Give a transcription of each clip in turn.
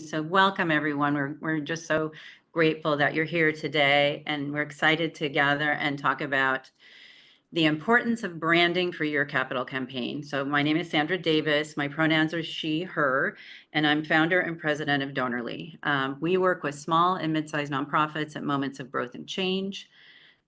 So welcome, everyone. We're just so grateful that you're here today, and we're excited to gather and talk about the importance of branding for your capital campaign. So my name is Sandra Davis. My pronouns are she, her, and I'm founder and president of Donorly. We work with small and mid-sized nonprofits at moments of growth and change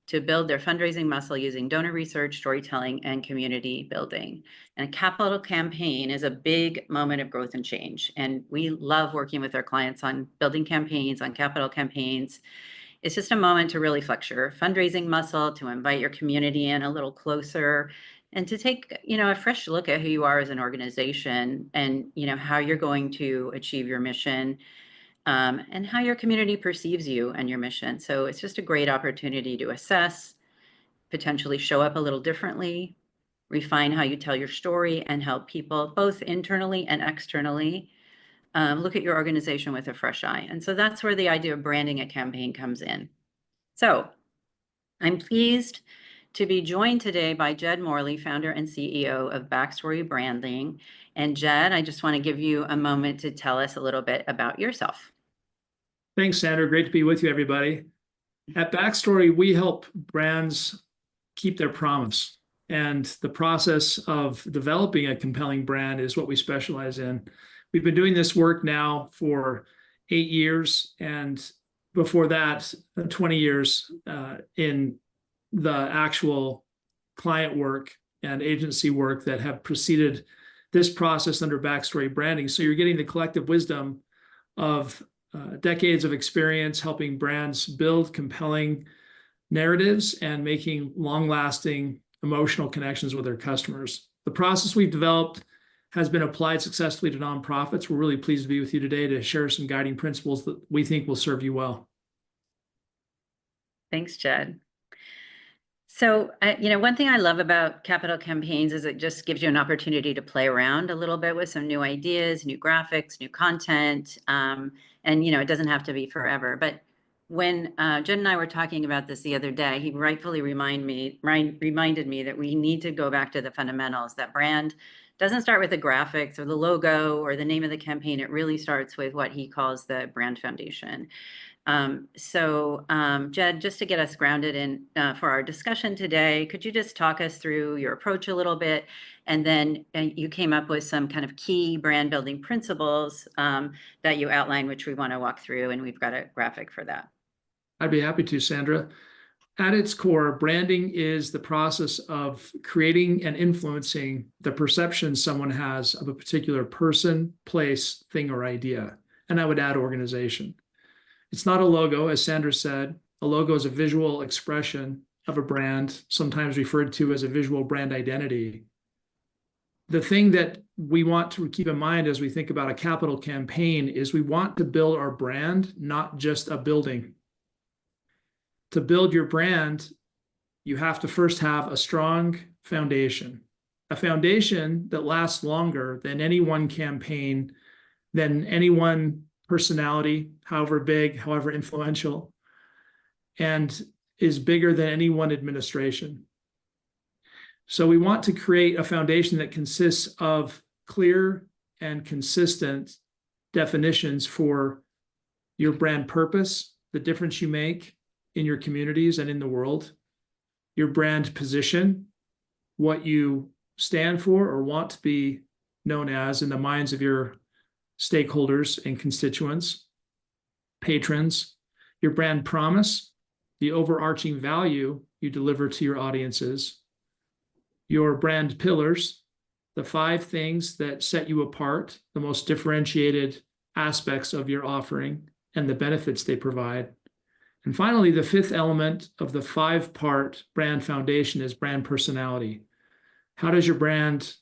to build their fundraising muscle using donor research, storytelling, and community building. And a capital campaign is a big moment of growth and change. And we love working with our clients on building campaigns, on capital campaigns. It's just a moment to really flex your fundraising muscle, to invite your community in a little closer, and to take, a fresh look at who you are as an organization and, how you're going to achieve your mission, and how your community perceives you and your mission. So it's just a great opportunity to assess, potentially show up a little differently, refine how you tell your story, and help people both internally and externally look at your organization with a fresh eye. And so that's where the idea of branding a campaign comes in. So I'm pleased to be joined today by Jed Morley, founder and CEO of Backstory Branding. And Jed, I just want to give you a moment to tell us a little bit about yourself. Thanks, Sandra. Great to be with you, everybody. At Backstory, we help brands keep their promise. And the process of developing a compelling brand is what we specialize in. We've been doing this work now for 8 years, and before that, 20 years in the actual client work and agency work that have preceded this process under Backstory Branding. So you're getting the collective wisdom of decades of experience helping brands build compelling narratives and making long-lasting emotional connections with their customers. The process we've developed has been applied successfully to nonprofits. We're really pleased to be with you today to share some guiding principles that we think will serve you well. Thanks, Jed. So, one thing I love about capital campaigns is it just gives you an opportunity to play around a little bit with some new ideas, new graphics, new content. And, it doesn't have to be forever. But when Jed and I were talking about this the other day, he rightfully reminded me that we need to go back to the fundamentals. That brand doesn't start with the graphics or the logo or the name of the campaign. It really starts with what he calls the brand foundation. Jed, just to get us grounded in for our discussion today, could you just talk us through your approach a little bit? And then you came up with some kind of key brand building principles that you outlined, which we want to walk through, and we've got a graphic for that. I'd be happy to, Sandra. At its core, branding is the process of creating and influencing the perception someone has of a particular person, place, thing, or idea. And I would add organization. It's not a logo, as Sandra said. A logo is a visual expression of a brand, sometimes referred to as a visual brand identity. The thing that we want to keep in mind as we think about a capital campaign is we want to build our brand, not just a building. To build your brand, you have to first have a strong foundation, a foundation that lasts longer than any one campaign, than any one personality, however big, however influential, and is bigger than any one administration. So we want to create a foundation that consists of clear and consistent definitions for your brand purpose, the difference you make in your communities and in the world, your brand position, what you stand for or want to be known as in the minds of your stakeholders and constituents, patrons, your brand promise, the overarching value you deliver to your audiences, your brand pillars, the 5 things that set you apart, the most differentiated aspects of your offering and the benefits they provide. And finally, the 5th element of the 5-part brand foundation is brand personality. How does your brand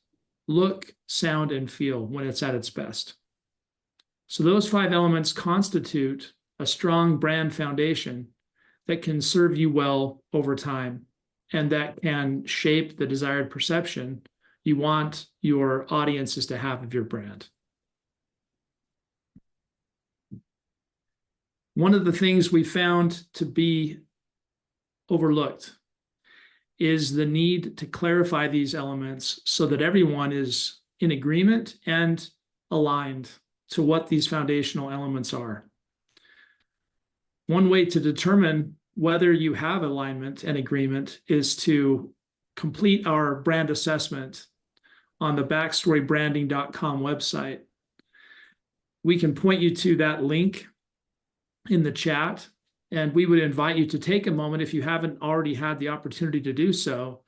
look, sound, and feel when it's at its best? So those 5 elements constitute a strong brand foundation that can serve you well over time and that can shape the desired perception you want your audiences to have of your brand. One of the things we found to be overlooked is the need to clarify these elements so that everyone is in agreement and aligned to what these foundational elements are. One way to determine whether you have alignment and agreement is to complete our brand assessment on the backstorybranding.com website. We can point you to that link in the chat, and we would invite you to take a moment, if you haven't already had the opportunity to do so,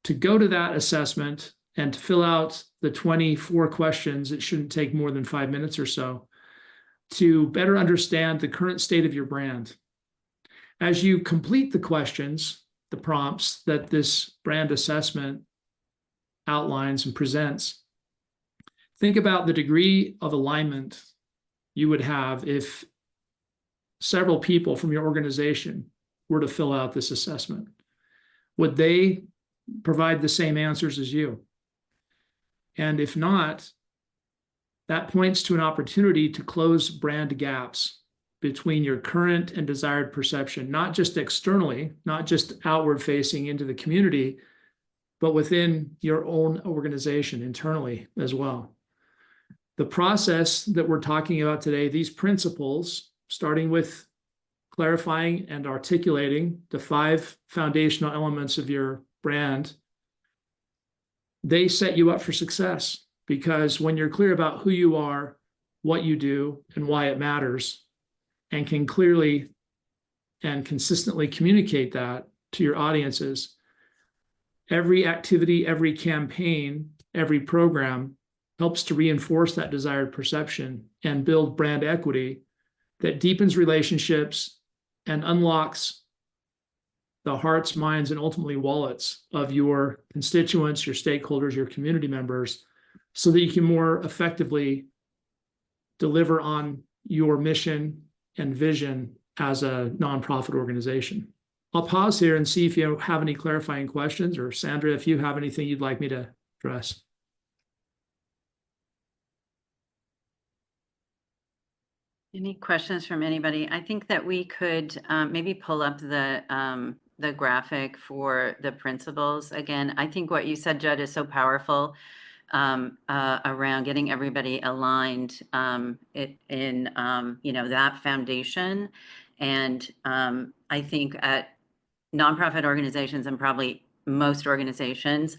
to go to that assessment and to fill out the 24 questions. It shouldn't take more than 5 minutes or so, to better understand the current state of your brand. As you complete the questions, the prompts that this brand assessment outlines and presents, think about the degree of alignment you would have if several people from your organization were to fill out this assessment. Would they provide the same answers as you? And if not, that points to an opportunity to close brand gaps between your current and desired perception, not just externally, not just outward facing into the community, but within your own organization internally as well. The process that we're talking about today, these principles, starting with clarifying and articulating the 5 foundational elements of your brand, they set you up for success, because when you're clear about who you are, what you do, and why it matters, and can clearly and consistently communicate that to your audiences, every activity, every campaign, every program helps to reinforce that desired perception and build brand equity that deepens relationships and unlocks the hearts, minds, and ultimately wallets of your constituents, your stakeholders, your community members, so that you can more effectively deliver on your mission and vision as a nonprofit organization. I'll pause here and see if you have any clarifying questions, or Sandra, if you have anything you'd like me to address. Any questions from anybody? I think that we could maybe pull up the graphic for the principles again. I think what you said, Jed, is so powerful around getting everybody aligned in that foundation. And I think at nonprofit organizations, and probably most organizations,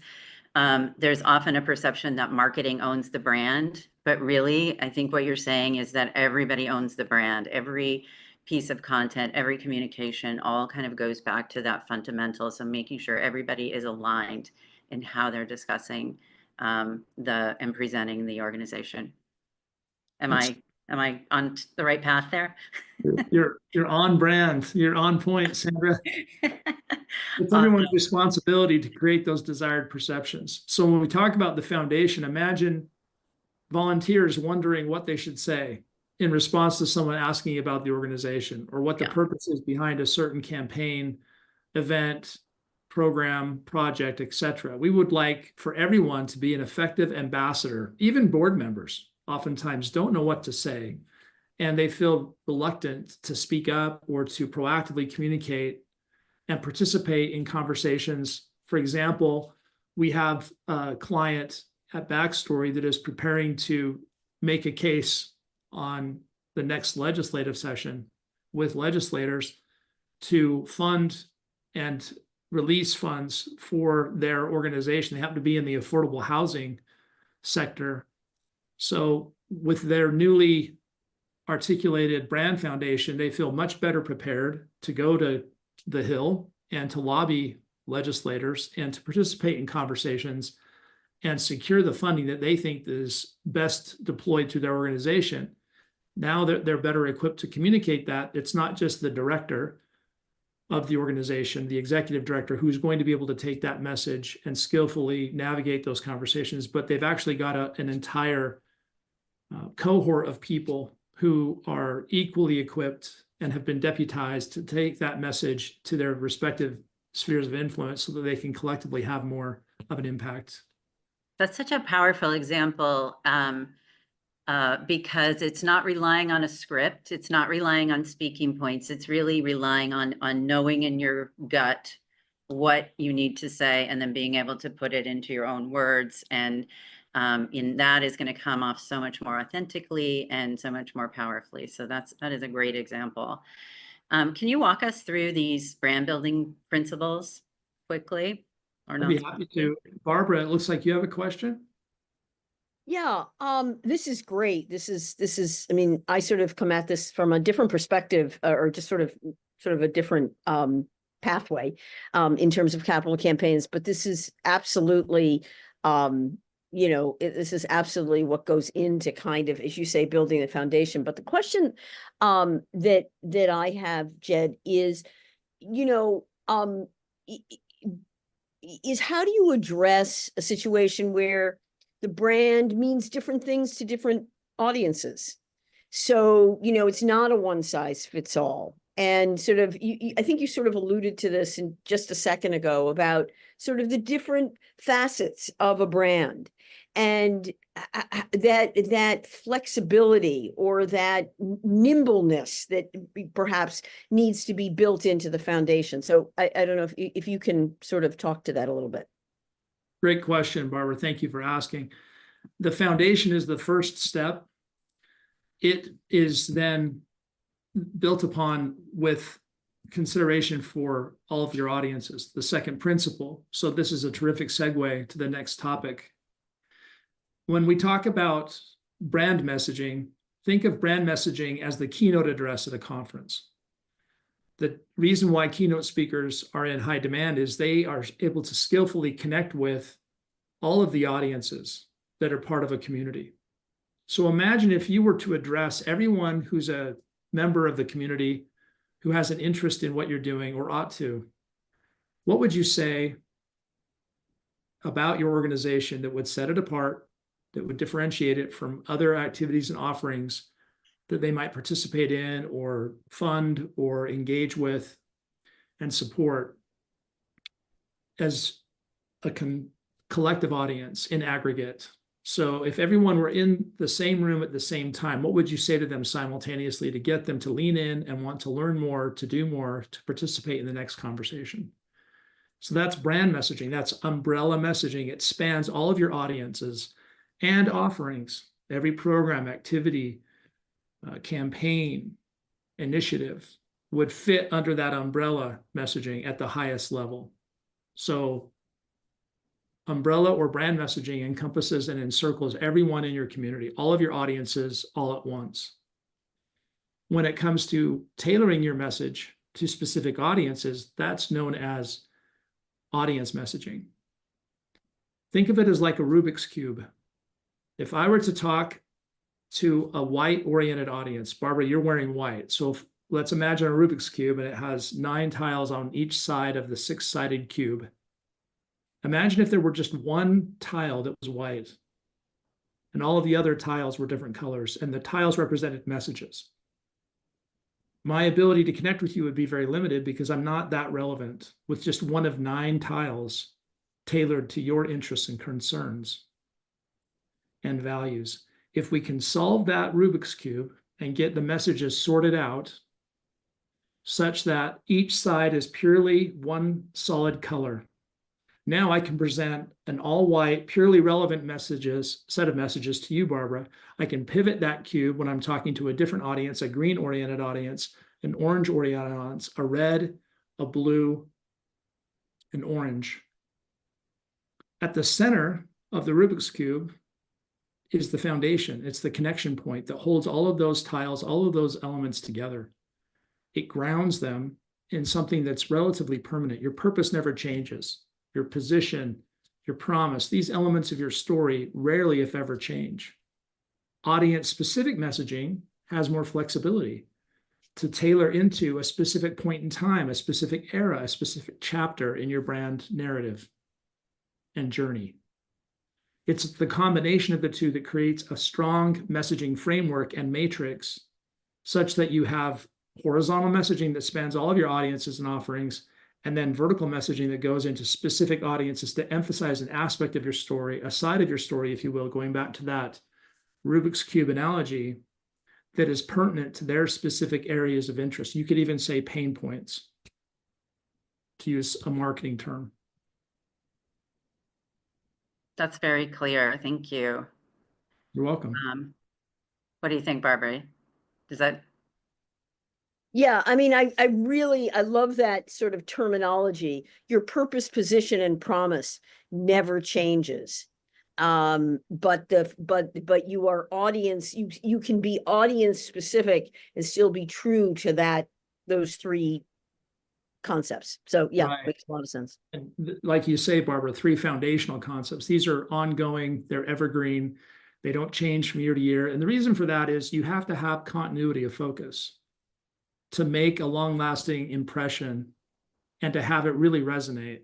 there's often a perception that marketing owns the brand, but really, I think what you're saying is that everybody owns the brand. Every piece of content, every communication, all kind of goes back to that fundamental. So making sure everybody is aligned in how they're discussing and presenting the organization. Am I on the right path there? You're on brand. You're on point, Sandra. It's everyone's responsibility to create those desired perceptions. So when we talk about the foundation, imagine volunteers wondering what they should say in response to someone asking about the organization, or what the purpose is behind a certain campaign, event, program, project, etc. We would like for everyone to be an effective ambassador. Even board members oftentimes don't know what to say, and they feel reluctant to speak up or to proactively communicate and participate in conversations. For example, we have a client at Backstory that is preparing to make a case on the next legislative session with legislators to fund and release funds for their organization. They happen to be in the affordable housing sector. So with their newly articulated brand foundation, they feel much better prepared to go to the Hill and to lobby legislators and to participate in conversations and secure the funding that they think is best deployed to their organization. Now they're better equipped to communicate that. It's not just the director of the organization, the executive director, who's going to be able to take that message and skillfully navigate those conversations, but they've actually got an entire cohort of people who are equally equipped and have been deputized to take that message to their respective spheres of influence so that they can collectively have more of an impact. That's such a powerful example because it's not relying on a script. It's not relying on speaking points. It's really relying on knowing in your gut what you need to say and then being able to put it into your own words and And that is going to come off so much more authentically and so much more powerfully. So that is a great example. Can you walk us through these brand building principles quickly? Or I'd not? be happy to. Barbara, it looks like you have a question. Yeah, this is great. This is, I mean, I sort of come at this from a different perspective, or just sort of a different pathway in terms of capital campaigns, but this is absolutely this is absolutely what goes into kind of, as you say, building the foundation. But the question that I have, Jed, is, is how do you address a situation where the brand means different things to different audiences? So, it's not a one size fits all. And sort of, I think you sort of alluded to this in just a second ago about sort of the different facets of a brand, and that flexibility or that nimbleness that perhaps needs to be built into the foundation. So I don't know if you can sort of talk to that a little bit. Great question, Barbara. Thank you for asking. The foundation is the first step. It is then built upon with consideration for all of your audiences, the second principle. So this is a terrific segue to the next topic. When we talk about brand messaging, think of brand messaging as the keynote address at a conference. The reason why keynote speakers are in high demand is they are able to skillfully connect with all of the audiences that are part of a community. So imagine if you were to address everyone who's a member of the community who has an interest in what you're doing or ought to. What would you say about your organization that would set it apart, that would differentiate it from other activities and offerings that they might participate in or fund or engage with and support as a collective audience in aggregate? So if everyone were in the same room at the same time, what would you say to them simultaneously to get them to lean in and want to learn more, to do more, to participate in the next conversation? So that's brand messaging. That's umbrella messaging. It spans all of your audiences and offerings, every program, activity, campaign, initiative would fit under that umbrella messaging at the highest level. So umbrella or brand messaging encompasses and encircles everyone in your community, all of your audiences all at once. When it comes to tailoring your message to specific audiences, that's known as audience messaging. Think of it as like a Rubik's Cube. If I were to talk to a white-oriented audience, Barbara, you're wearing white. So let's imagine a Rubik's Cube, and it has 9 tiles on each side of the 6-sided cube. Imagine if there were just one tile that was white, and all of the other tiles were different colors, and the tiles represented messages. My ability to connect with you would be very limited because I'm not that relevant with just one of 9 tiles tailored to your interests and concerns and values. If we can solve that Rubik's Cube and get the messages sorted out such that each side is purely one solid color, now I can present an all-white, purely relevant set of messages to you, Barbara. I can pivot that cube when I'm talking to a different audience, a green-oriented audience, an orange-oriented audience, a red, a blue, an orange. At the center of the Rubik's Cube is the foundation. It's the connection point that holds all of those tiles, all of those elements together. It grounds them in something that's relatively permanent. Your purpose never changes. Your position, your promise, these elements of your story rarely, if ever, change. Audience-specific messaging has more flexibility to tailor into a specific point in time, a specific era, a specific chapter in your brand narrative and journey. It's the combination of the two that creates a strong messaging framework and matrix such that you have horizontal messaging that spans all of your audiences and offerings, and then vertical messaging that goes into specific audiences to emphasize an aspect of your story, a side of your story, if you will, going back to that Rubik's Cube analogy, that is pertinent to their specific areas of interest. You could even say pain points, to use a marketing term. That's very clear. Thank you. You're welcome. What do you think, Barbara? Does that? Yeah, I mean, I love that sort of terminology. Your purpose, position, and promise never changes. But you are audience, you can be audience specific and still be true to those three concepts. So yeah, Right. makes a lot of sense. And like you say, Barbara, three foundational concepts. These are ongoing, they're evergreen, they don't change from year to year. And the reason for that is you have to have continuity of focus to make a long-lasting impression and to have it really resonate.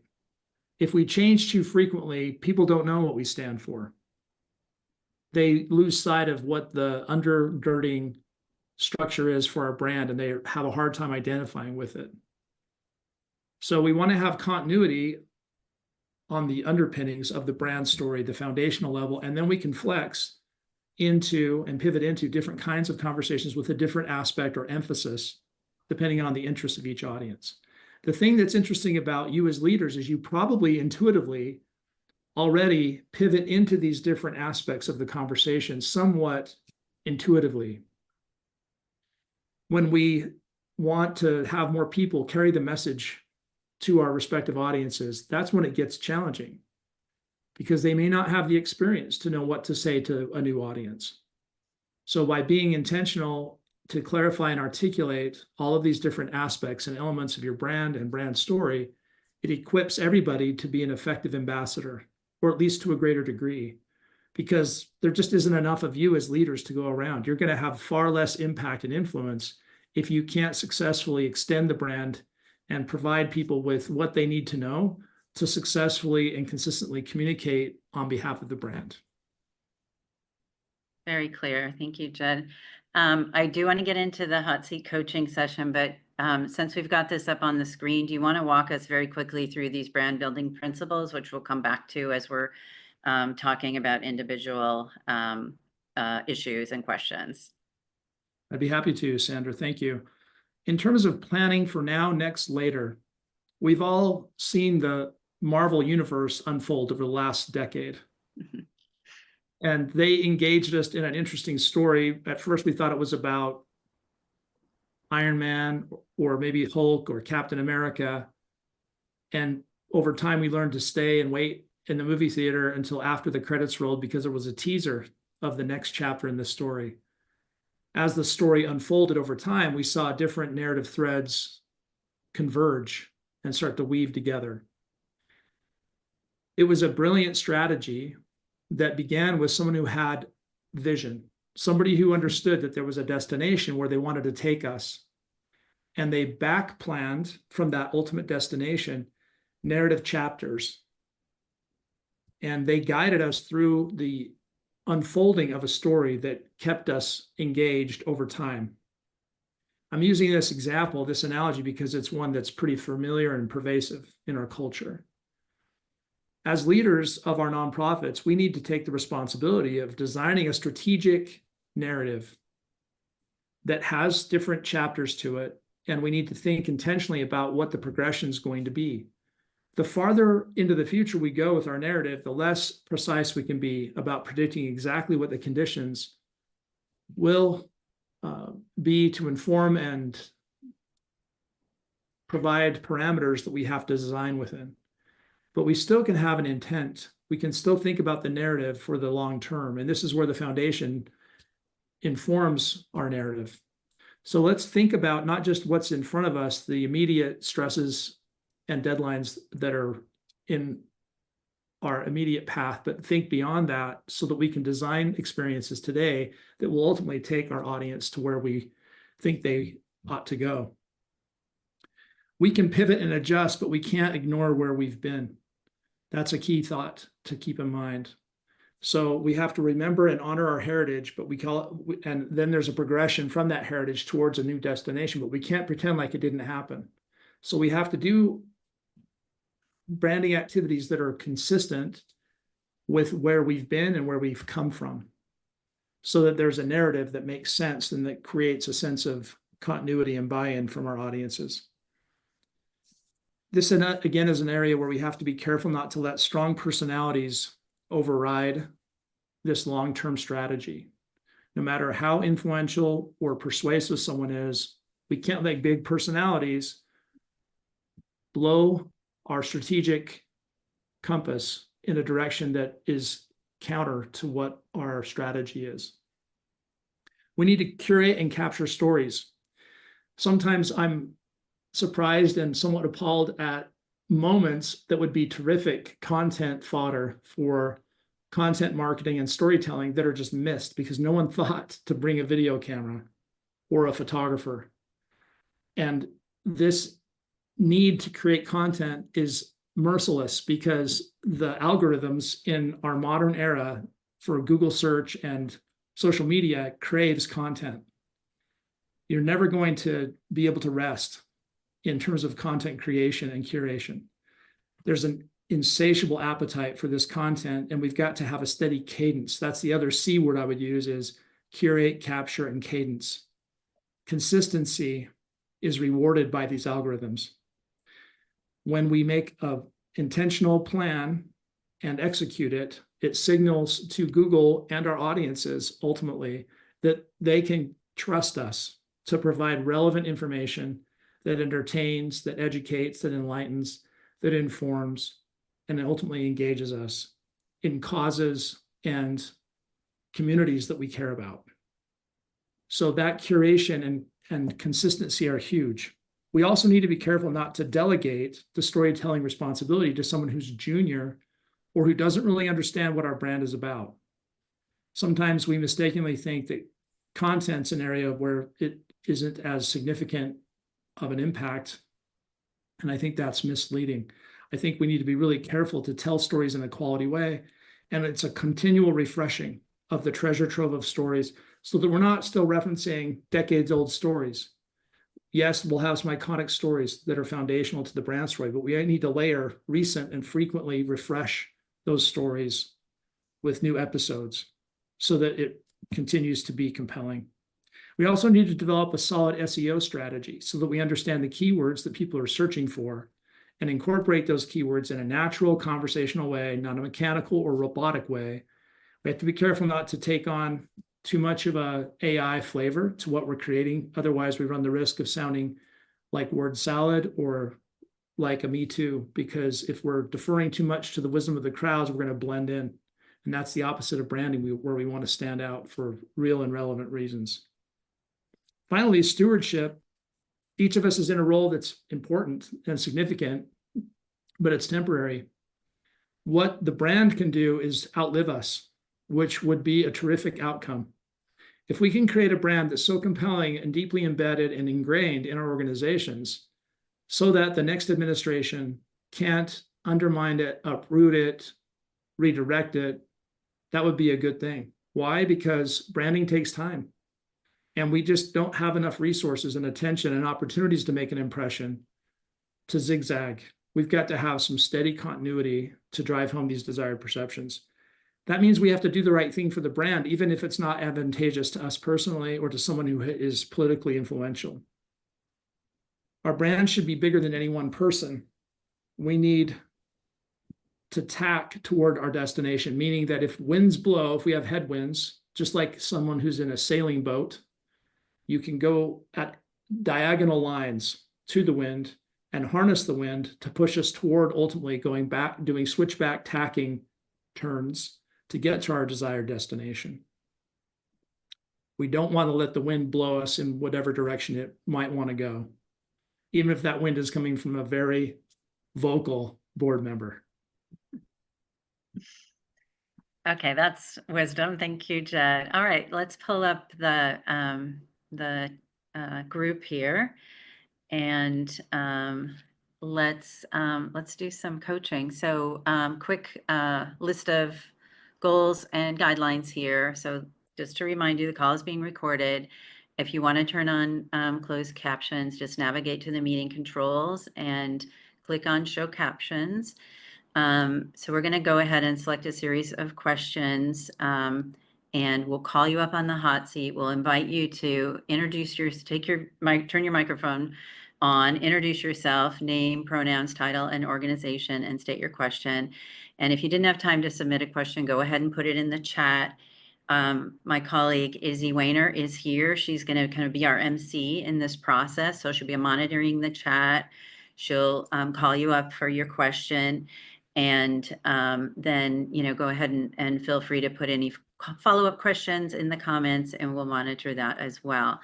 If we change too frequently, people don't know what we stand for. They lose sight of what the undergirding structure is for our brand, and they have a hard time identifying with it. So we want to have continuity on the underpinnings of the brand story, the foundational level, and then we can flex into and pivot into different kinds of conversations with a different aspect or emphasis, depending on the interest of each audience. The thing that's interesting about you as leaders is you probably intuitively already pivot into these different aspects of the conversation somewhat intuitively. When we want to have more people carry the message to our respective audiences, that's when it gets challenging because they may not have the experience to know what to say to a new audience. So by being intentional to clarify and articulate all of these different aspects and elements of your brand and brand story, it equips everybody to be an effective ambassador, or at least to a greater degree, because there just isn't enough of you as leaders to go around. You're going to have far less impact and influence if you can't successfully extend the brand and provide people with what they need to know to successfully and consistently communicate on behalf of the brand. Very clear. Thank you, Jed. I do want to get into the hot seat coaching session, but since we've got this up on the screen, do you want to walk us very quickly through these brand building principles, which we'll come back to as we're talking about individual issues and questions? I'd be happy to, Sandra. Thank you. In terms of planning for now, next, later, we've all seen the Marvel universe unfold over the last decade. And they engaged us in an interesting story. At first, we thought it was about Iron Man or maybe Hulk or Captain America. And over time, we learned to stay and wait in the movie theater until after the credits rolled because there was a teaser of the next chapter in the story. As the story unfolded over time, we saw different narrative threads converge and start to weave together. It was a brilliant strategy that began with someone who had vision, somebody who understood that there was a destination where they wanted to take us. And they back planned from that ultimate destination narrative chapters. And they guided us through the unfolding of a story that kept us engaged over time. I'm using this example, this analogy, because it's one that's pretty familiar and pervasive in our culture. As leaders of our nonprofits, we need to take the responsibility of designing a strategic narrative that has different chapters to it, and we need to think intentionally about what the progression is going to be. The farther into the future we go with our narrative, the less precise we can be about predicting exactly what the conditions will be to inform and provide parameters that we have to design within. But we still can have an intent. We can still think about the narrative for the long term. And this is where the foundation informs our narrative. So let's think about not just what's in front of us, the immediate stresses and deadlines that are in our immediate path, but think beyond that so that we can design experiences today that will ultimately take our audience to where we think they ought to go. We can pivot and adjust, but we can't ignore where we've been. That's a key thought to keep in mind. So we have to remember and honor our heritage, but we call it, and then there's a progression from that heritage towards a new destination, but we can't pretend like it didn't happen. So we have to do branding activities that are consistent with where we've been and where we've come from, so that there's a narrative that makes sense and that creates a sense of continuity and buy-in from our audiences. This, again, is an area where we have to be careful not to let strong personalities override this long-term strategy. No matter how influential or persuasive someone is, we can't let big personalities blow our strategic compass in a direction that is counter to what our strategy is. We need to curate and capture stories. Sometimes I'm surprised and somewhat appalled at moments that would be terrific content fodder for content marketing and storytelling that are just missed because no one thought to bring a video camera or a photographer. And this need to create content is merciless because the algorithms in our modern era for Google search and social media craves content. You're never going to be able to rest in terms of content creation and curation. There's an insatiable appetite for this content, and we've got to have a steady cadence. That's the other C word I would use, is curate, capture, and cadence. Consistency is rewarded by these algorithms. When we make an intentional plan and execute it, it signals to Google and our audiences ultimately that they can trust us to provide relevant information that entertains, that educates, that enlightens, that informs, and ultimately engages us in causes and communities that we care about. So that curation and consistency are huge. We also need to be careful not to delegate the storytelling responsibility to someone who's junior or who doesn't really understand what our brand is about. Sometimes we mistakenly think that content's an area where it isn't as significant of an impact, and I think that's misleading. I think we need to be really careful to tell stories in a quality way, and it's a continual refreshing of the treasure trove of stories so that we're not still referencing decades-old stories. Yes, we'll have some iconic stories that are foundational to the brand story, but we need to layer recent and frequently refresh those stories with new episodes so that it continues to be compelling. We also need to develop a solid SEO strategy so that we understand the keywords that people are searching for and incorporate those keywords in a natural conversational way, not a mechanical or robotic way. We have to be careful not to take on too much of a AI flavor to what we're creating. Otherwise, we run the risk of sounding like word salad or like a Me Too, because if we're deferring too much to the wisdom of the crowds, we're going to blend in. And that's the opposite of branding, where we want to stand out for real and relevant reasons. Finally, stewardship. Each of us is in a role that's important and significant, but it's temporary. What the brand can do is outlive us, which would be a terrific outcome. If we can create a brand that's so compelling and deeply embedded and ingrained in our organizations so that the next administration can't undermine it, uproot it, redirect it, that would be a good thing. Why? Because branding takes time. And we just don't have enough resources and attention and opportunities to make an impression to zigzag. We've got to have some steady continuity to drive home these desired perceptions. That means we have to do the right thing for the brand, even if it's not advantageous to us personally or to someone who is politically influential. Our brand should be bigger than any one person. We need to tack toward our destination, meaning that if winds blow, if we have headwinds, just like someone who's in a sailing boat, you can go at diagonal lines to the wind and harness the wind to push us toward ultimately going back, doing switchback tacking turns to get to our desired destination. We don't want to let the wind blow us in whatever direction it might want to go, even if that wind is coming from a very vocal board member. Okay, that's wisdom. Thank you, Jed. All right, let's pull up the group here, and let's do some coaching. So quick list of goals and guidelines here. So just to remind you, the call is being recorded. If you want to turn on closed captions, just navigate to the meeting controls and click on show captions. So we're going to go ahead and select a series of questions, and we'll call you up on the hot seat. We'll invite you to introduce turn your microphone on. Introduce yourself, name, pronouns, title, and organization, and state your question. And if you didn't have time to submit a question, go ahead and put it in the chat. My colleague Izzy Weiner is here. She's going to kind of be our MC in this process. So she'll be monitoring the chat. She'll call you up for your question. And then, go ahead and feel free to put any follow-up questions in the comments, and we'll monitor that as well.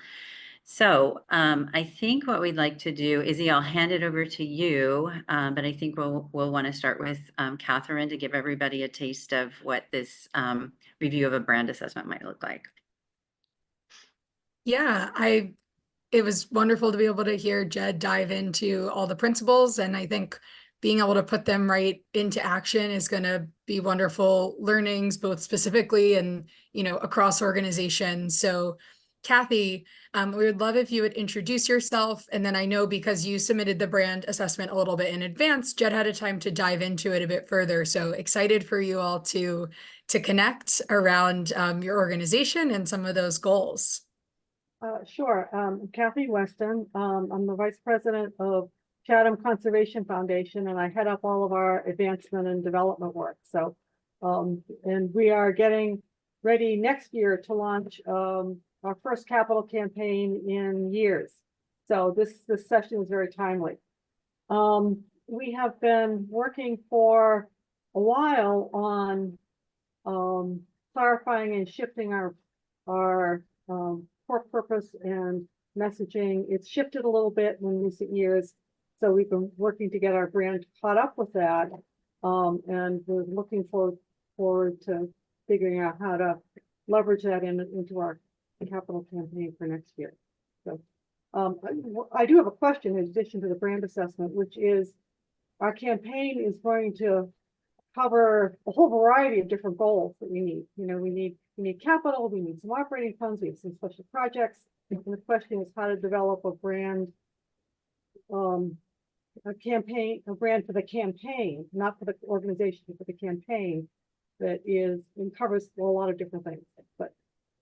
So I think what we'd like to do, Izzy, I'll hand it over to you, but I think we'll want to start with Catherine to give everybody a taste of what this review of a brand assessment might look like. Yeah, it was wonderful to be able to hear Jed dive into all the principles, and I think being able to put them right into action is going to be wonderful learnings, both specifically and, across organizations. So Kathy, we would love if you would introduce yourself. And then I know because you submitted the brand assessment a little bit in advance, Jed had a time to dive into it a bit further. So excited for you all to connect around your organization and some of those goals. Sure. Kathy Weston. I'm the Vice President of Chatham Conservation Foundation, and I head up all of our advancement and development work. So, and we are getting ready next year to launch our first capital campaign in years. So this session is very timely. We have been working for a while on clarifying and shifting our core purpose and messaging. It's shifted a little bit in recent years. So we've been working to get our brand caught up with that. And we're looking forward to figuring out how to leverage that into our capital campaign for next year. So I do have a question in addition to the brand assessment, which is our campaign is going to cover a whole variety of different goals that we need. We need capital, we need some operating funds, we have some special projects. And the question is how to develop a brand, a brand for the campaign, not for the organization, but for the campaign that covers a lot of different things. But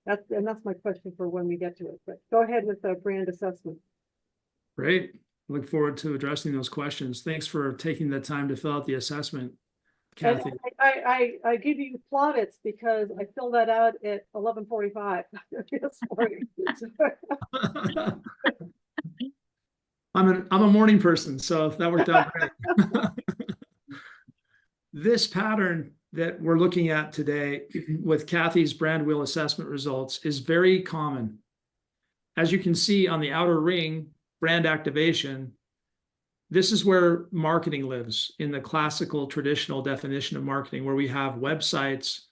that's my question for when we get to it. But go ahead with the brand assessment. Great. Look forward to addressing those questions. Thanks for taking the time to fill out the assessment, Kathy. I give you plaudits because I filled that out at 11:45 this morning. I'm a morning person, so that worked out great. This pattern that we're looking at today with Kathy's brand wheel assessment results is very common. As you can see on the outer ring, brand activation, this is where marketing lives in the classical traditional definition of marketing, where we have websites,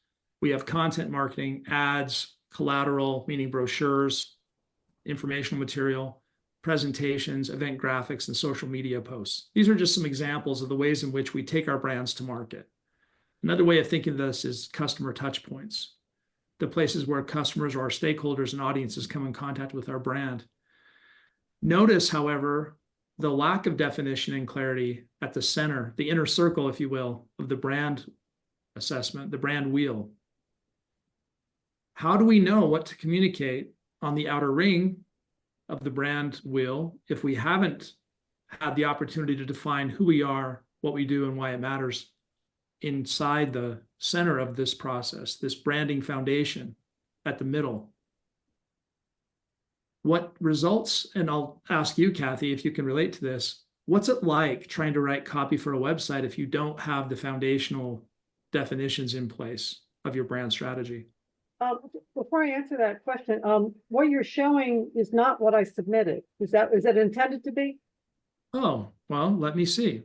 we have content marketing, ads, collateral, meaning brochures, informational material, presentations, event graphics, and social media posts. These are just some examples of the ways in which we take our brands to market. Another way of thinking of this is customer touch points, the places where customers or our stakeholders and audiences come in contact with our brand. Notice, however, the lack of definition and clarity at the center, the inner circle, if you will, of the brand assessment, the brand wheel. How do we know what to communicate on the outer ring of the brand wheel if we haven't had the opportunity to define who we are, what we do, and why it matters inside the center of this process, this branding foundation at the middle? What results, and I'll ask you, Kathy, if you can relate to this, what's it like trying to write copy for a website if you don't have the foundational definitions in place of your brand strategy? Before I answer that question, what you're showing is not what I submitted. Is that intended to be? Oh, well, let me see.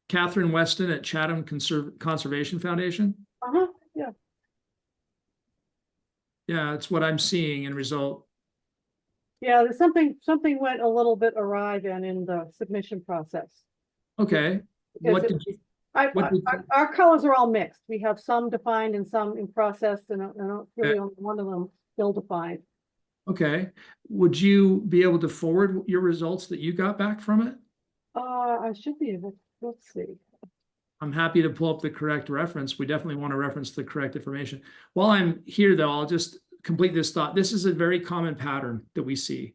Catherine Weston at Chatham Conservation Foundation. Yeah. Yeah, it's what I'm seeing in result. Yeah, there's something went a little bit awry then in the submission process. Okay. What did you, our colors are all mixed. We have some defined and some in process, and really only one of them still defined. Okay. Would you be able to forward your results that you got back from it? I should be able. Let's see. I'm happy to pull up the correct reference. We definitely want to reference the correct information. While I'm here, though, I'll just complete this thought. This is a very common pattern that we see.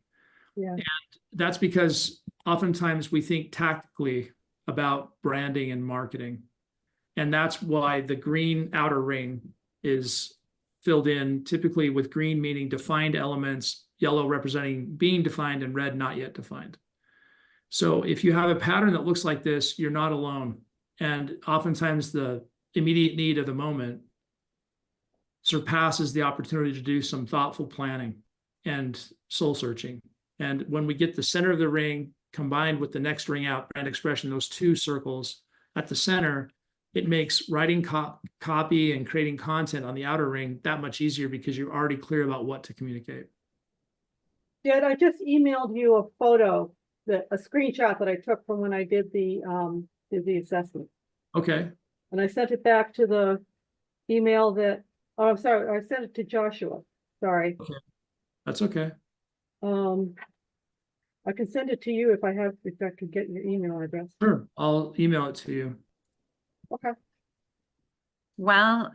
Yeah. And that's because oftentimes we think tactically about branding and marketing. And that's why the green outer ring is filled in typically with green meaning defined elements, yellow representing being defined, and red not yet defined. So if you have a pattern that looks like this, you're not alone. And oftentimes the immediate need of the moment surpasses the opportunity to do some thoughtful planning and soul searching. And when we get the center of the ring combined with the next ring out, brand expression, those two circles at the center, it makes writing copy and creating content on the outer ring that much easier because you're already clear about what to communicate. Jed, I just emailed you a photo, a screenshot that I took from when I did the assessment. Okay. And I sent it back to the email that, oh, I'm sorry, I sent it to Joshua. Sorry. Okay. That's okay. I can send it to you if I could get your email address. Sure. I'll email it to you. Okay. While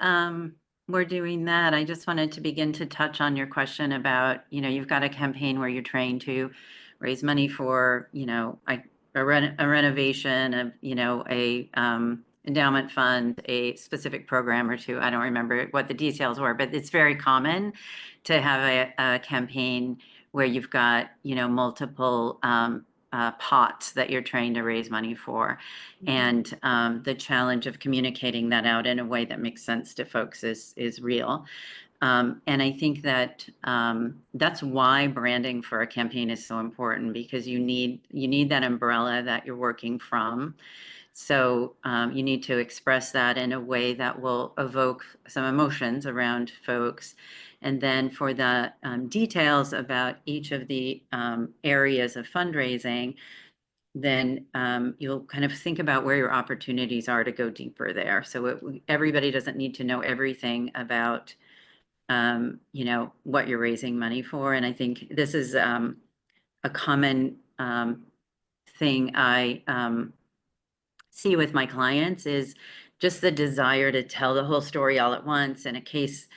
we're doing that, I just wanted to begin to touch on your question about, you've got a campaign where you're trying to raise money for, a renovation of, a endowment fund, a specific program or two. I don't remember what the details were, but it's very common to have a campaign where you've got, multiple pots that you're trying to raise money for. And the challenge of communicating that out in a way that makes sense to folks is real. And I think that that's why branding for a campaign is so important, because you need that umbrella that you're working from. So you need to express that in a way that will evoke some emotions around folks. And then for the details about each of the areas of fundraising, then you'll kind of think about where your opportunities are to go deeper there. So everybody doesn't need to know everything about, what you're raising money for. And I think this is a common thing I see with my clients, is just the desire to tell the whole story all at once in a case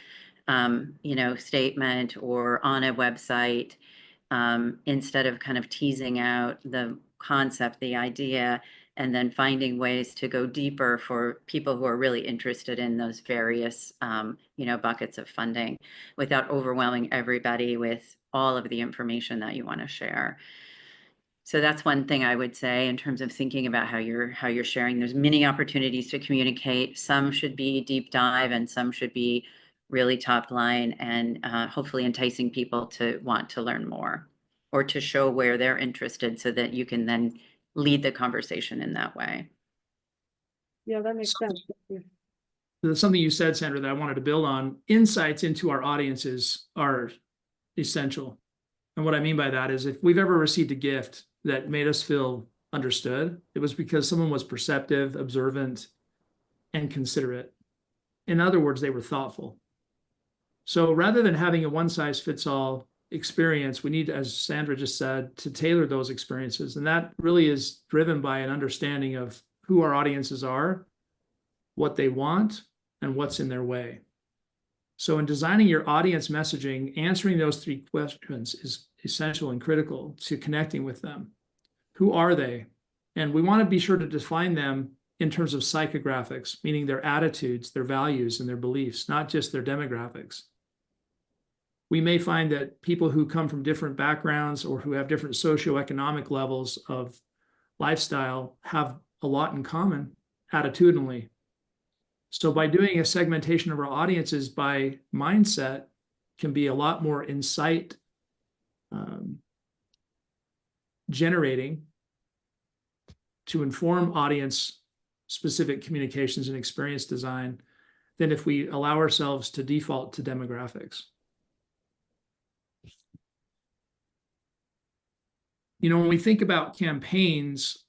statement or on a website, instead of kind of teasing out the concept, the idea, and then finding ways to go deeper for people who are really interested in those various, buckets of funding without overwhelming everybody with all of the information that you want to share. So that's one thing I would say in terms of thinking about how you're sharing. There's many opportunities to communicate. Some should be deep dive and some should be really top line, and hopefully enticing people to want to learn more or to show where they're interested so that you can then lead the conversation in that way. Yeah, that makes sense. There's something you said, Sandra, that I wanted to build on. Insights into our audiences are essential. And what I mean by that is, if we've ever received a gift that made us feel understood, it was because someone was perceptive, observant, and considerate. In other words, they were thoughtful. So rather than having a one-size-fits-all experience, we need, as Sandra just said, to tailor those experiences. And that really is driven by an understanding of who our audiences are, what they want, and what's in their way. So in designing your audience messaging, answering those three questions is essential and critical to connecting with them. Who are they? And we want to be sure to define them in terms of psychographics, meaning their attitudes, their values, and their beliefs, not just their demographics. We may find that people who come from different backgrounds or who have different socioeconomic levels of lifestyle have a lot in common attitudinally. So by doing a segmentation of our audiences by mindset can be a lot more insight generating to inform audience specific communications and experience design than if we allow ourselves to default to demographics. When we think about campaigns,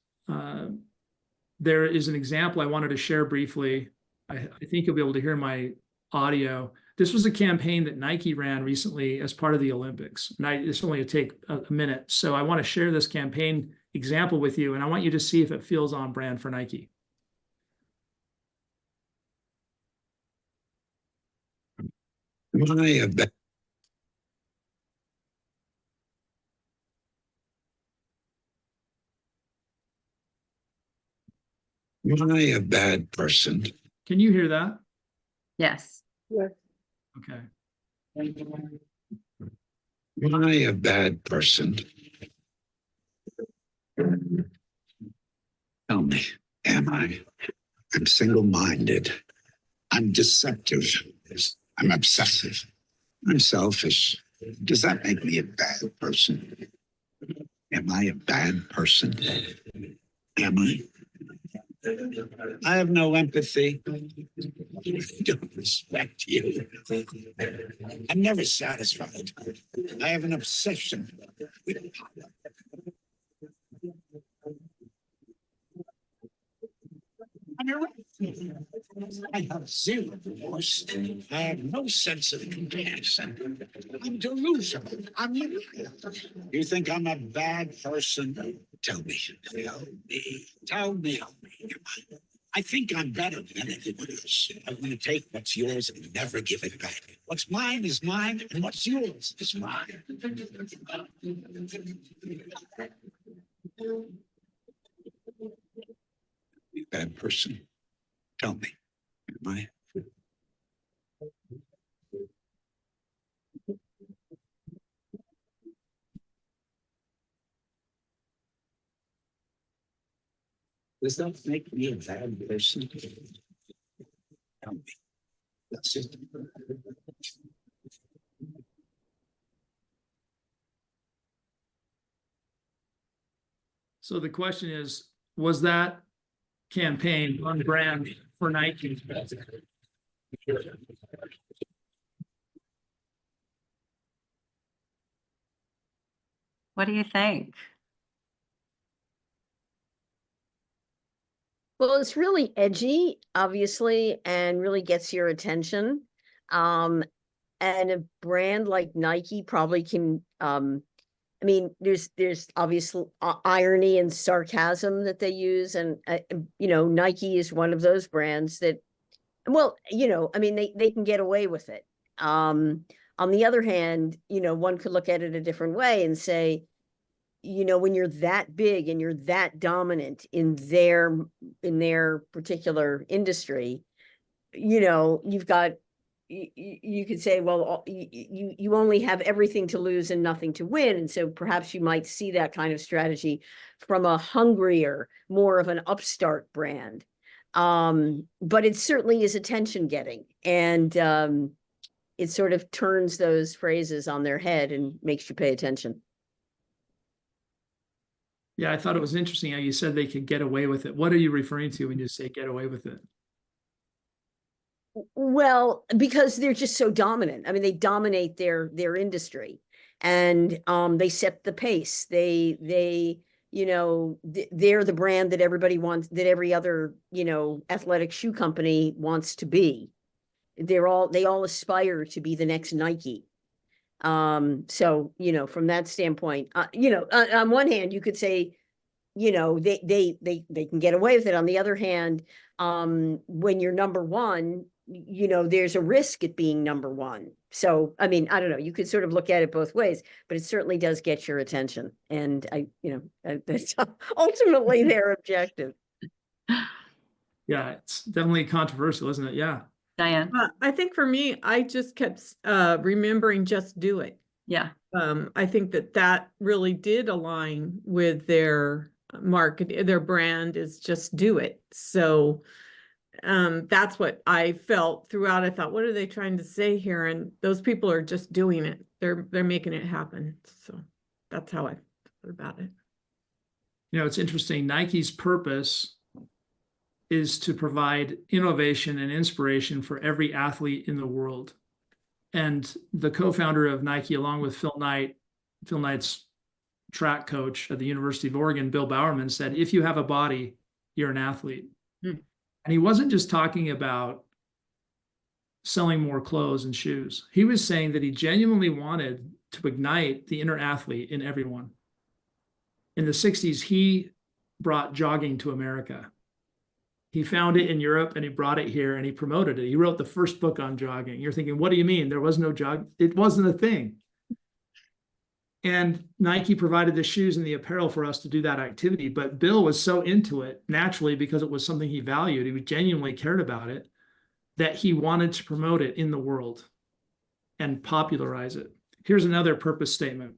there is an example I wanted to share briefly. I think you'll be able to hear my audio. This was a campaign that Nike ran recently as part of the Olympics. And this only take a minute. So I want to share this campaign example with you, and I want you to see if it feels on brand for Nike. Am I a bad person? Can you hear that? Yes. Yes. Okay. Am I a bad person? Tell me, am I? I'm single-minded. I'm deceptive. I'm obsessive. I'm selfish. Does that make me a bad person? Am I a bad person? Am I? I have no empathy. I don't respect you. I'm never satisfied. I have an obsession with power. I'm irrational. I have zero remorse. I have no sense of compassion. I'm delusional. I'm unique. You think I'm a bad person? Tell me. Tell me. Tell me. I think I'm better than everyone else. I want to take what's yours and never give it back. What's mine is mine, and what's yours is mine. You bad person. Tell me, am I? Does that make me a bad person? Tell me. That's it. So the question is, was that campaign on brand for Nike? What do you think? Well, it's really edgy, obviously, and really gets your attention. And a brand like Nike probably can, I mean, there's obviously irony and sarcasm that they use, and you know, Nike is one of those brands that, well, you know, I mean, they can get away with it. On the other hand, you know, one could look at it a different way and say, you know, when you're that big and you're that dominant in their particular industry, you know, you've got, you could say, well, you only have everything to lose and nothing to win. And so perhaps you might see that kind of strategy from a hungrier, more of an upstart brand. But it certainly is attention getting, and it sort of turns those phrases on their head and makes you pay attention. Yeah, I thought it was interesting how you said they could get away with it. What are you referring to when you say get away with it? Well, because they're just so dominant. I mean, they dominate their industry, and they set the pace. They you know, they're the brand that everybody wants, that every other, you know, athletic shoe company wants to be. They all aspire to be the next Nike. So, you know, from that standpoint, you know, on one hand, you could say, you know, they can get away with it. On the other hand, when you're number one, you know, there's a risk at being number one. So, I mean, I don't know, you could sort of look at it both ways, but it certainly does get your attention. And you know, that's ultimately their objective. Yeah, it's definitely controversial, isn't it? Yeah. Diane? I think for me, I just kept remembering Just Do It. Yeah. I think that really did align with their market. Their brand is Just Do It. So that's what I felt throughout. I thought, what are they trying to say here? And those people are just doing it. They're making it happen. So that's how I thought about it. You know, it's interesting. Nike's purpose is to provide innovation and inspiration for every athlete in the world. And the co-founder of Nike, along with Phil Knight's track coach at the University of Oregon, Bill Bowerman, said, if you have a body, you're an athlete. And he wasn't just talking about selling more clothes and shoes. He was saying that he genuinely wanted to ignite the inner athlete in everyone. In the 60s, he brought jogging to America. He found it in Europe and he brought it here and he promoted it. He wrote the first book on jogging. You're thinking, what do you mean? There was no jog. It wasn't a thing. And Nike provided the shoes and the apparel for us to do that activity. But Bill was so into it naturally because it was something he valued. He genuinely cared about it, that he wanted to promote it in the world and popularize it. Here's another purpose statement.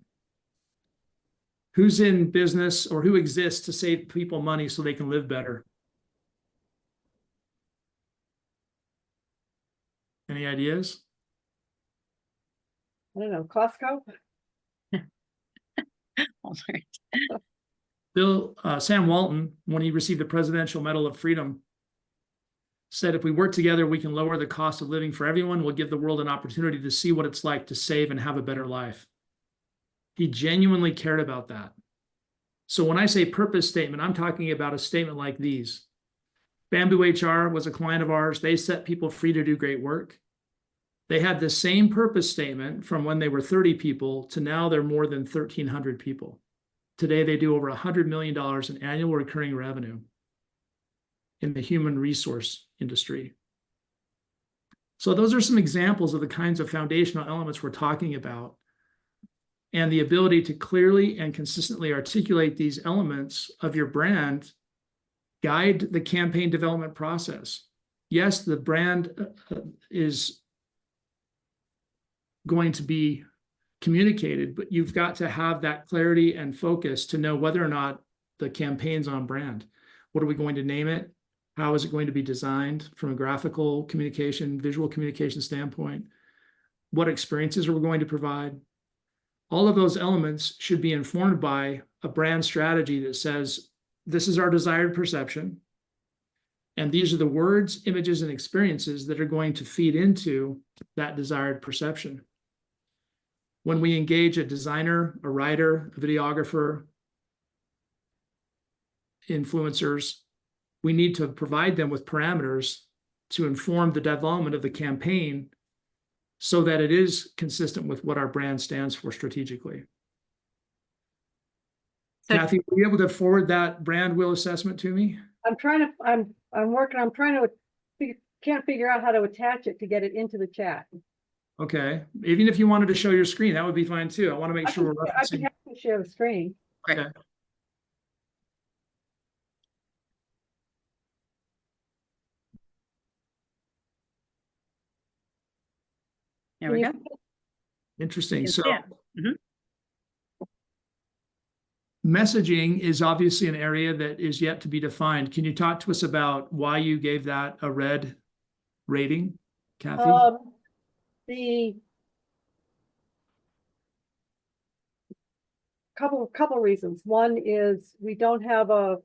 Who's in business or who exists to save people money so they can live better? Any ideas? I don't know, Costco? Sam Walton, when he received the Presidential Medal of Freedom, said, if we work together, we can lower the cost of living for everyone. We'll give the world an opportunity to see what it's like to save and have a better life. He genuinely cared about that. So when I say purpose statement, I'm talking about a statement like these. Bamboo HR was a client of ours. They set people free to do great work. They had the same purpose statement from when they were 30 people to now they're more than 1,300 people. Today, they do over $100 million in annual recurring revenue in the human resource industry. So those are some examples of the kinds of foundational elements we're talking about, and the ability to clearly and consistently articulate these elements of your brand guide the campaign development process. Yes, the brand is going to be communicated, but you've got to have that clarity and focus to know whether or not the campaign's on brand. What are we going to name it? How is it going to be designed from a graphical communication, visual communication standpoint? What experiences are we going to provide? All of those elements should be informed by a brand strategy that says, this is our desired perception, and these are the words, images, and experiences that are going to feed into that desired perception. When we engage a designer, a writer, a videographer, influencers, we need to provide them with parameters to inform the development of the campaign so that it is consistent with what our brand stands for strategically. So, Kathy, were you able to forward that brand wheel assessment to me? I'm trying to, can't figure out how to attach it to get it into the chat. Okay, even if you wanted to show your screen, that would be fine too. I want to make sure we're I'd be referencing. happy to share the screen. great. Okay. There we go. Interesting. So Yeah. messaging is obviously an area that is yet to be defined. Can you talk to us about why you gave that a red rating, Kathy? The couple reasons. One is we don't have a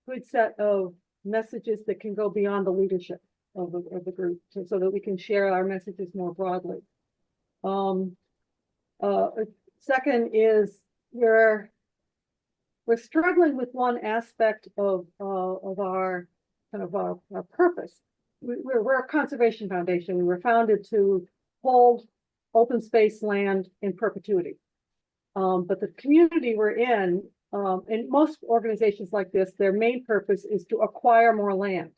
good set of messages that can go beyond the leadership of the group, so that we can share our messages more broadly. Second is we're struggling with one aspect of our kind of our purpose. We're a conservation foundation. We were founded to hold open space land in perpetuity. But the community we're in, and most organizations like this, their main purpose is to acquire more land.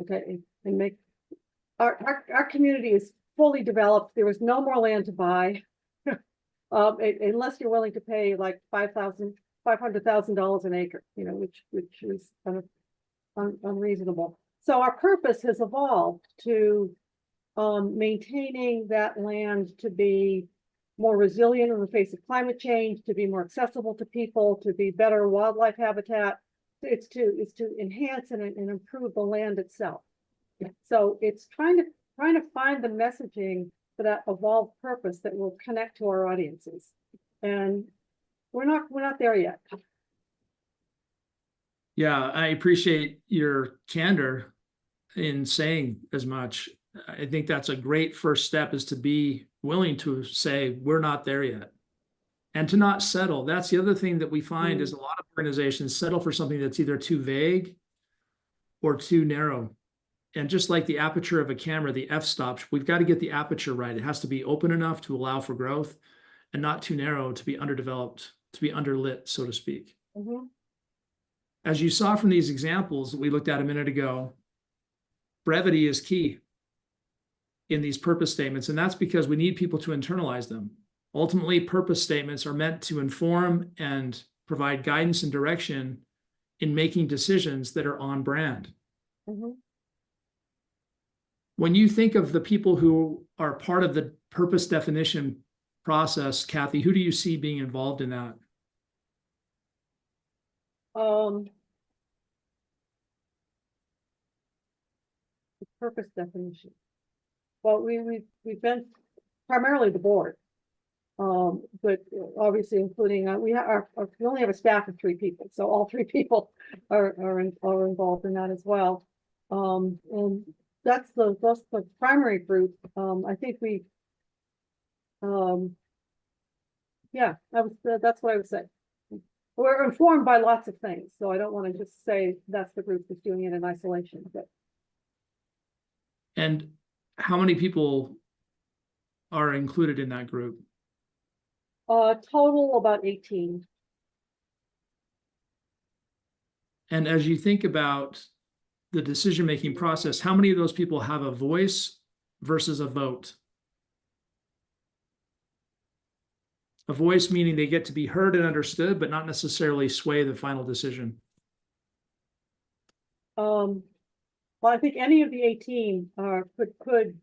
Okay, and make our community is fully developed. There is no more land to buy, unless you're willing to pay like $500,000 an acre, which is kind of unreasonable. So our purpose has evolved to maintaining that land to be more resilient in the face of climate change, to be more accessible to people, to be better wildlife habitat. It's to enhance and improve the land itself. So it's trying to find the messaging for that evolved purpose that will connect to our audiences, and we're not there yet. Yeah, I appreciate your candor in saying as much. I think that's a great first step, is to be willing to say we're not there yet, and to not settle. That's the other thing that we find is a lot of organizations settle for something that's either too vague or too narrow. And just like the aperture of a camera, the f-stop, we've got to get the aperture right. It has to be open enough to allow for growth and not too narrow to be underdeveloped, to be underlit, so to speak. As you saw from these examples that we looked at a minute ago, brevity is key in these purpose statements, and that's because we need people to internalize them. Ultimately, purpose statements are meant to inform and provide guidance and direction in making decisions that are on brand. Mhm. When you think of the people who are part of the purpose definition process, Kathy, who do you see being involved in that? The purpose definition. Well, we've been primarily the board. But obviously including, we only have a staff of 3 people, so all 3 people are involved in that as well. And that's the primary group. I think yeah, that's what I would say. We're informed by lots of things, so I don't want to just say that's the group that's doing it in isolation, but. And how many people are included in that group? Total about 18. And as you think about the decision-making process, how many of those people have a voice versus a vote? A voice meaning they get to be heard and understood, but not necessarily sway the final decision. Well, I think any of the 18 could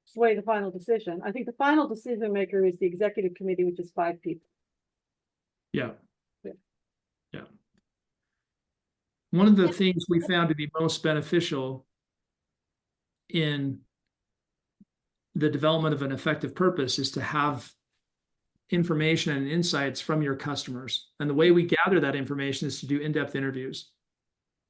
sway the final decision. I think the final decision maker is the executive committee, which is 5 people. Yeah. Yeah. Yeah. One of the things we found to be most beneficial in the development of an effective purpose is to have information and insights from your customers. And the way we gather that information is to do in-depth interviews.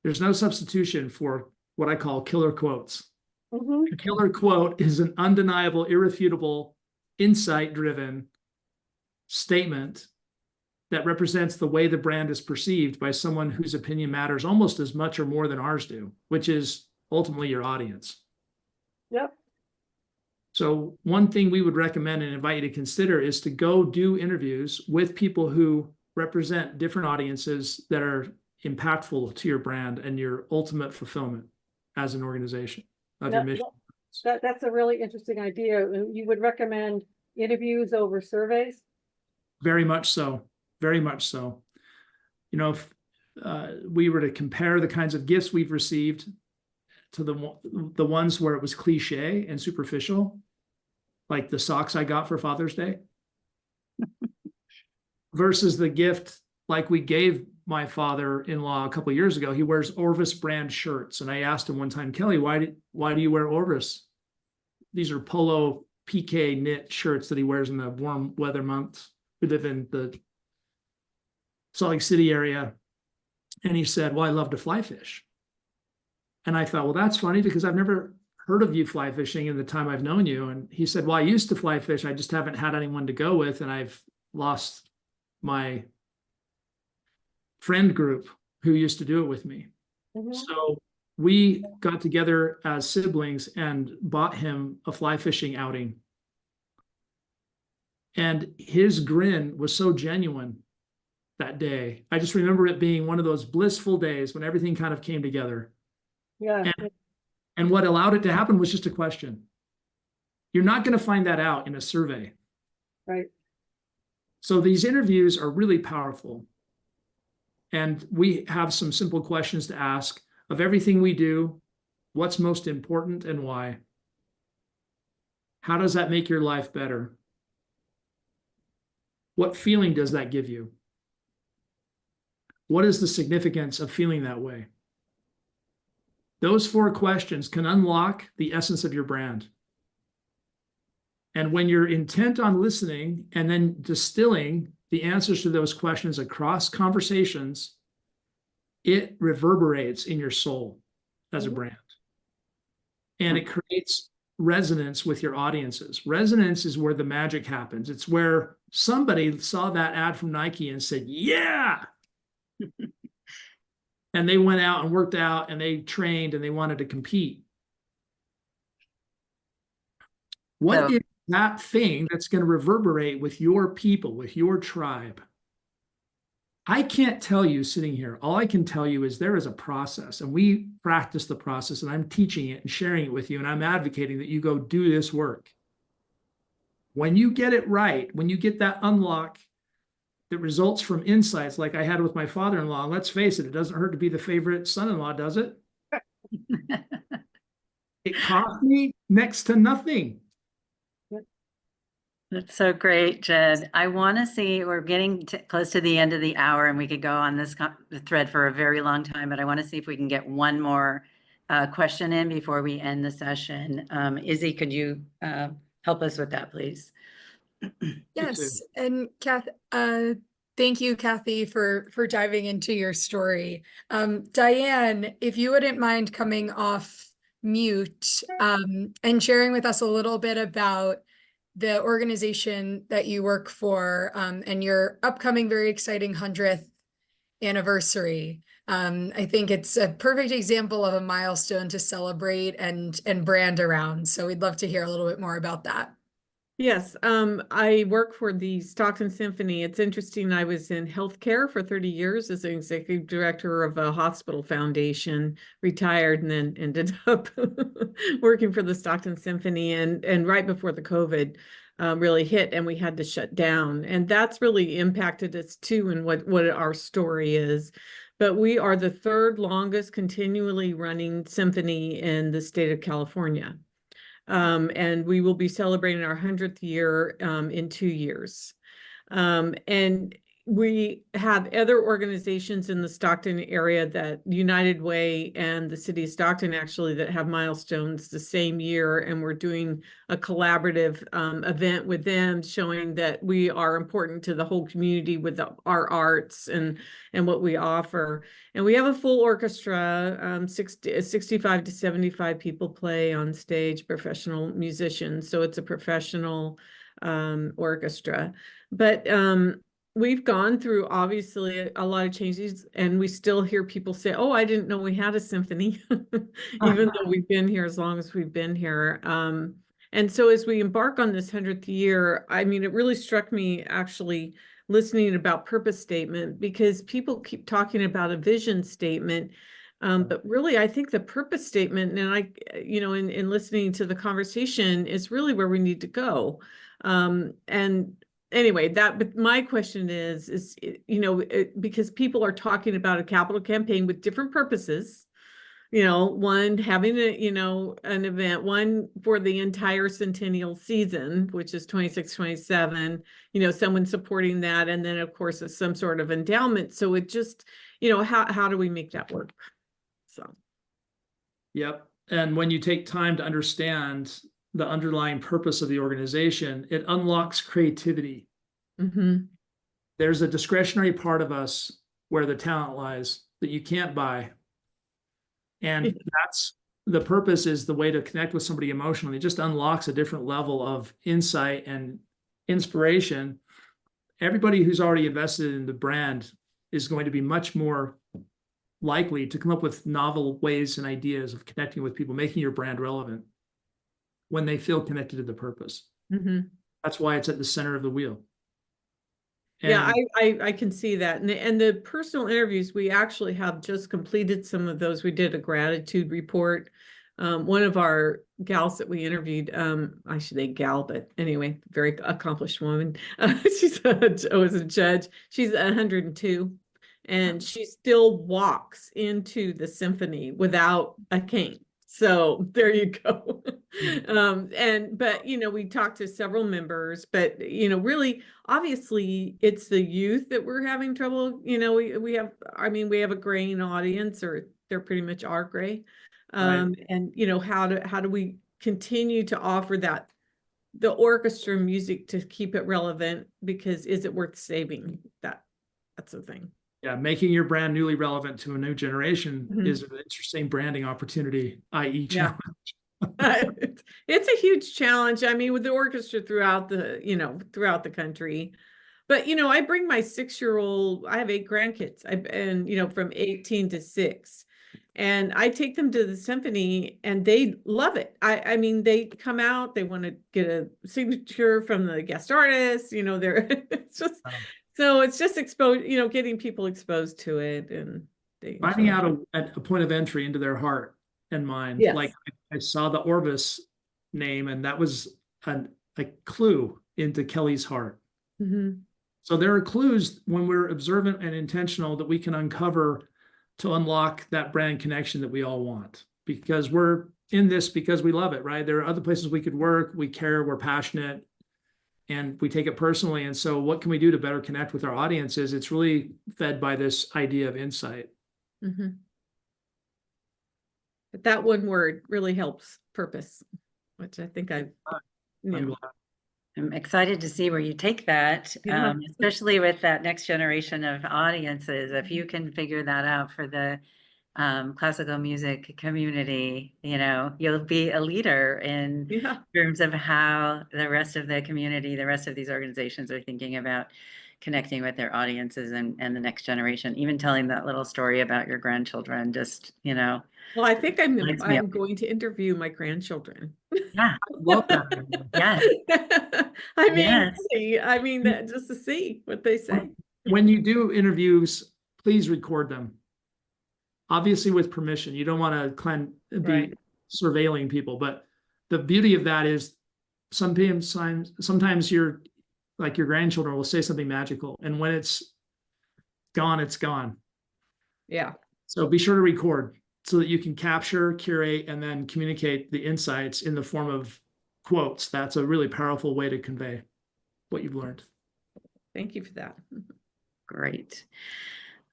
There's no substitution for what I call killer quotes. Mhm. A killer quote is an undeniable, irrefutable, insight-driven statement that represents the way the brand is perceived by someone whose opinion matters almost as much or more than ours do, which is ultimately your audience. Yep. So one thing we would recommend and invite you to consider is to go do interviews with people who represent different audiences that are impactful to your brand and your ultimate fulfillment as an organization of your mission. That's a really interesting idea. You would recommend interviews over surveys? Very much so. Very much so. You know, if we were to compare the kinds of gifts we've received to the ones where it was cliche and superficial, like the socks I got for Father's Day, versus the gift like we gave my father-in-law a couple of years ago. He wears Orvis brand shirts, and I asked him one time, Kelly, why do you wear Orvis? These are polo PK knit shirts that he wears in the warm weather months. We live in the Salt Lake City area. And he said, well, I love to fly fish. And I thought, well, that's funny because I've never heard of you fly fishing in the time I've known you. And he said, well, I used to fly fish. I just haven't had anyone to go with. And I've lost my friend group who used to do it with me. Mhm. So we got together as siblings and bought him a fly fishing outing. And his grin was so genuine that day. I just remember it being one of those blissful days when everything kind of came together. Yeah. And what allowed it to happen was just a question. You're not going to find that out in a survey. Right. So these interviews are really powerful. And we have some simple questions to ask. Of everything we do, what's most important and why? How does that make your life better? What feeling does that give you? What is the significance of feeling that way? Those 4 questions can unlock the essence of your brand. And when you're intent on listening and then distilling the answers to those questions across conversations, it reverberates in your soul as a brand. And it creates resonance with your audiences. Resonance is where the magic happens. It's where somebody saw that ad from Nike and said, yeah. And they went out and worked out and they trained and they wanted to compete. What is that thing that's going to reverberate with your people, with your tribe? I can't tell you sitting here. All I can tell you is there is a process, and we practice the process, and I'm teaching it and sharing it with you, and I'm advocating that you go do this work. When you get it right, when you get that unlock that results from insights like I had with my father-in-law, let's face it, it doesn't hurt to be the favorite son-in-law, does it? It cost me next to nothing. That's so great, Jed. I want to see, we're getting close to the end of the hour and we could go on this thread for a very long time, but I want to see if we can get one more question in before we end the session. Izzy, could you help us with that, please? Yes, and thank you, Kathy, for diving into your story. Diane, if you wouldn't mind coming off mute and sharing with us a little bit about the organization that you work for and your upcoming very exciting 100th anniversary. I think it's a perfect example of a milestone to celebrate and brand around. So we'd love to hear a little bit more about that. Yes, I work for the Stockton Symphony. It's interesting. I was in healthcare for 30 years as an executive director of a hospital foundation, retired, and then ended up working for the Stockton Symphony. And right before the COVID really hit and we had to shut down. And that's really impacted us too, and what our story is. But we are the third longest continually running symphony in the state of California. And we will be celebrating our 100th year in 2 years. And we have other organizations in the Stockton area, that United Way and the city of Stockton actually, that have milestones the same year. And we're doing a collaborative event with them, showing that we are important to the whole community with our arts and what we offer. And we have a full orchestra, 65 to 75 people play on stage, professional musicians. So it's a professional orchestra. But we've gone through obviously a lot of changes, and we still hear people say, oh, I didn't know we had a symphony, even though we've been here as long as we've been here. And so as we embark on this 100th year, I mean, it really struck me actually listening about purpose statement, because people keep talking about a vision statement. But really, I think the purpose statement, and in listening to the conversation, is really where we need to go. And anyway, but my question is, because people are talking about a capital campaign with different purposes, one having an event, one for the entire centennial season, which is 26, 27, someone supporting that. And then of course, it's some sort of endowment. So it just, how do we make that work? So. Yep. And when you take time to understand the underlying purpose of the organization, it unlocks creativity. Mm-hmm. There's a discretionary part of us where the talent lies that you can't buy. And that's the purpose, is the way to connect with somebody emotionally. It just unlocks a different level of insight and inspiration. Everybody who's already invested in the brand is going to be much more likely to come up with novel ways and ideas of connecting with people, making your brand relevant when they feel connected to the purpose. Mm-hmm. That's why it's at the center of the wheel. And yeah, I can see that. And the personal interviews, we actually have just completed some of those. We did a gratitude report. One of our gals that we interviewed, I should say gal, but anyway, very accomplished woman. She's was a judge. She's 102, and she still walks into the symphony without a cane. So there you go. But we talked to several members, but really, obviously it's the youth that we're having trouble. We have a graying audience, or they're pretty much are gray. Right. And how do we continue to offer the orchestra music to keep it relevant? Because is it worth saving? That's the thing. Yeah, making your brand newly relevant to a new generation Mm-hmm. is an interesting branding opportunity, i.e. challenge. It's a huge challenge. I mean, with the orchestra throughout the country. But, I bring my 6-year-old, I have 8 grandkids, from 18 to 6. And I take them to the symphony and they love it. I mean, they come out, they want to get a signature from the guest artist, it's just, so it's just getting people exposed to it, and finding out a point of entry into their heart and mind. Yes. Like I saw the Orvis name, and that was a clue into Kelly's heart. Mhm. So there are clues when we're observant and intentional that we can uncover to unlock that brand connection that we all want, because we're in this because we love it, right? There are other places we could work, we care, we're passionate, and we take it personally. And so what can we do to better connect with our audiences? It's really fed by this idea of insight. Mhm. But that one word really helps purpose, which I think I've, you I'm know, glad. I'm excited to see where you take that, Yeah. especially with that next generation of audiences. If you can figure that out for the classical music community, you know, you'll be a leader in yeah. terms of how the rest of the community, the rest of these organizations are thinking about connecting with their audiences and the next generation. Even telling that little story about your grandchildren, just, you know, Well, I think I'm lights me up. going to interview my grandchildren. Yeah, Welcome. yes, I mean, yes. really, I mean that just to see what they say. When you do interviews, please record them. Obviously with permission. You don't want to be Right. surveilling people, but the beauty of that is sometimes you're like your grandchildren will say something magical, and when it's gone, it's gone. Yeah. So be sure to record so that you can capture, curate, and then communicate the insights in the form of quotes. That's a really powerful way to convey what you've learned. Thank you for that. Great.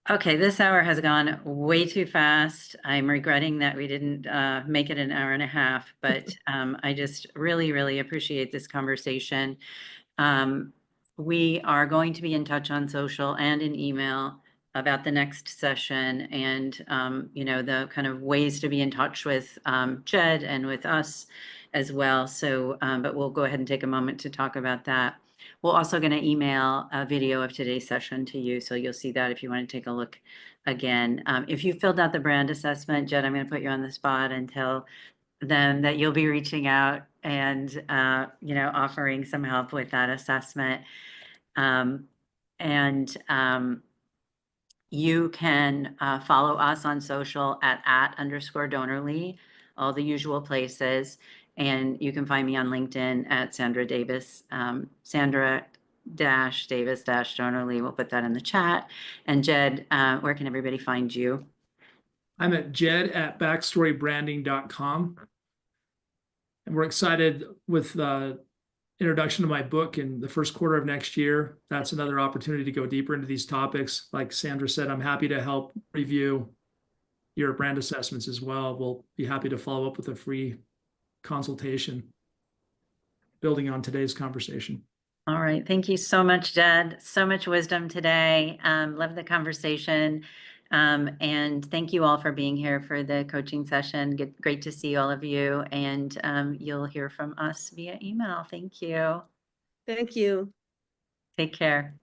Okay, this hour has gone way too fast. I'm regretting that we didn't make it an hour and a half, but I just really, really appreciate this conversation. We are going to be in touch on social and in email about the next session and, you know, the kind of ways to be in touch with Jed and with us as well. So, but we'll go ahead and take a moment to talk about that. We're also going to email a video of today's session to you, so you'll see that if you want to take a look again. If you filled out the brand assessment, Jed, I'm going to put you on the spot and tell them that you'll be reaching out and, you know, offering some help with that assessment. You can follow us on social at _Donorly, all the usual places. And you can find me on LinkedIn at Sandra Davis, Sandra-Davis-Donorly. We'll put that in the chat. And Jed, where can everybody find you? I'm at jed@backstorybranding.com. And we're excited with the introduction to my book in the first quarter of next year. That's another opportunity to go deeper into these topics. Like Sandra said, I'm happy to help review your brand assessments as well. We'll be happy to follow up with a free consultation, building on today's conversation. All right. Thank you so much, Jed. So much wisdom today. Love the conversation. And thank you all for being here for the coaching session. Great to see all of you. And you'll hear from us via email. Thank you. Thank you. Take care.